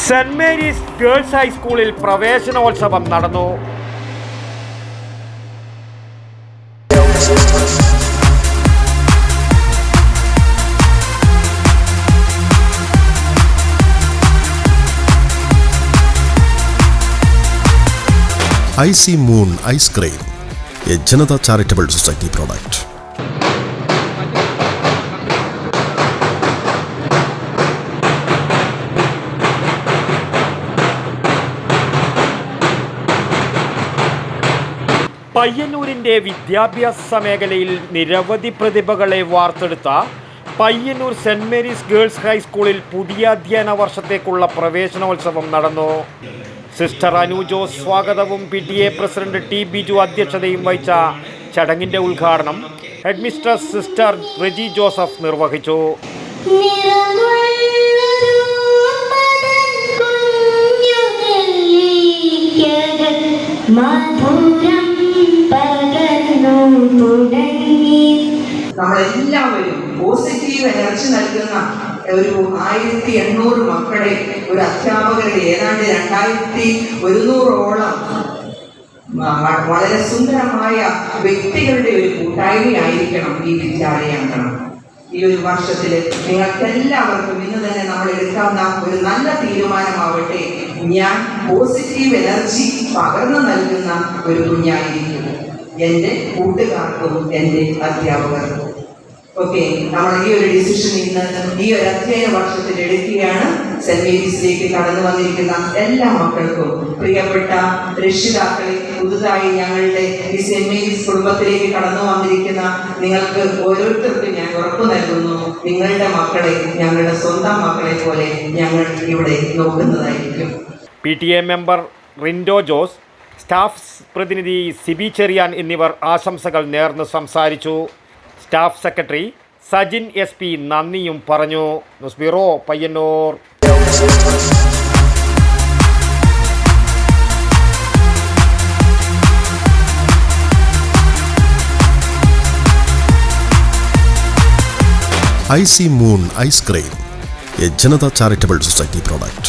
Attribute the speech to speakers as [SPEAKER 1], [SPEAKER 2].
[SPEAKER 1] Saint Mary's girls ഹൈസ്കൂളിൽ പ്രവേശനോത്സവം നടന്നു.
[SPEAKER 2] IC Moon Ice Cream, a Janata Charitable Society product.
[SPEAKER 1] പയ്യന്നൂരിൻ്റെ വിദ്യാഭ്യാസ മേഖലയിൽ നിരവധി പ്രതിഭകളെ വാർത്തെടുത്ത പയ്യന്നൂർ സെന്റ് മേരീസ് ഗേൾസ് ഹൈസ്കൂളിൽ പുതിയ അധ്യയന വർഷത്തേക്കുള്ള പ്രവേശനോത്സവം നടന്നു. സിസ്റ്റർ അനു ജോസ് സ്വാഗതവും PTA പ്രസിഡന്റ് T ബിജു അധ്യക്ഷതയും വഹിച്ച ചടങ്ങിൻ്റെ ഉദ്ഘാടനം head mistress sister Reji Joseph നിർവഹിച്ചു.
[SPEAKER 3] നമ്മളെല്ലാവരും പോസിറ്റീവ് എനർജി നൽകുന്ന ഒരു 1800 മക്കളെ, ഒരു അധ്യാപകരുടെ ഏതാണ്ട് 2100ഓളം വളരെ സുന്ദരമായ വ്യക്തികളുടെ ഒരു കൂട്ടായ്മയായിരിക്കണം ഈ വിദ്യാലയം. ഈ ഒരു വർഷത്തിൽ നിങ്ങൾക്കെല്ലാവർക്കും ഇന്ന് തന്നെ നമ്മൾ എടുക്കാവുന്ന ഒരു നല്ല തീരുമാനമാവട്ടെ, ഞാൻ പോസിറ്റീവ് എനർജി പകർന്നു നൽകുന്ന ഒരു കുഞ്ഞായിരിക്കും എൻ്റെ കൂട്ടുകാർക്കും എൻ്റെ അധ്യാപകർക്കും. ഓക്കെ, നമ്മൾ ഈ ഒരു ഡിസിഷൻ ഇന്ന് ഈ ഒരു അധ്യയന വർഷത്തിൽ എടുക്കുകയാണ്. സെന്റ് മേരീസിലേക്ക് കടന്നു വന്നിരിക്കുന്ന എല്ലാ മക്കൾക്കും, പ്രിയപ്പെട്ട രക്ഷിതാക്കളെ, പുതുതായി ഞങ്ങളുടെ ഈ സെന്റ് മേരീസ് കുടുംബത്തിലേക്ക് കടന്നു വന്നിരിക്കുന്ന നിങ്ങൾക്ക് ഓരോരുത്തർക്കും ഞാൻ ഉറപ്പു നൽകുന്നു, നിങ്ങളുടെ മക്കളെ ഞങ്ങളുടെ സ്വന്തം മക്കളെ പോലെ ഞങ്ങൾ ഇവിടെ നോക്കുന്നതായിരിക്കും.
[SPEAKER 1] PTA member Rindo Jose, staff പ്രതിനിധി സിബി ചെറിയാൻ എന്നിവർ ആശംസകൾ നേർന്ന് സംസാരിച്ചു. സ്റ്റാഫ് സെക്രട്ടറി സജിൻ SP നന്ദിയും പറഞ്ഞു. News bureau, Payyanur.
[SPEAKER 2] IC Moon Ice Cream, a Janata Charitable Society product.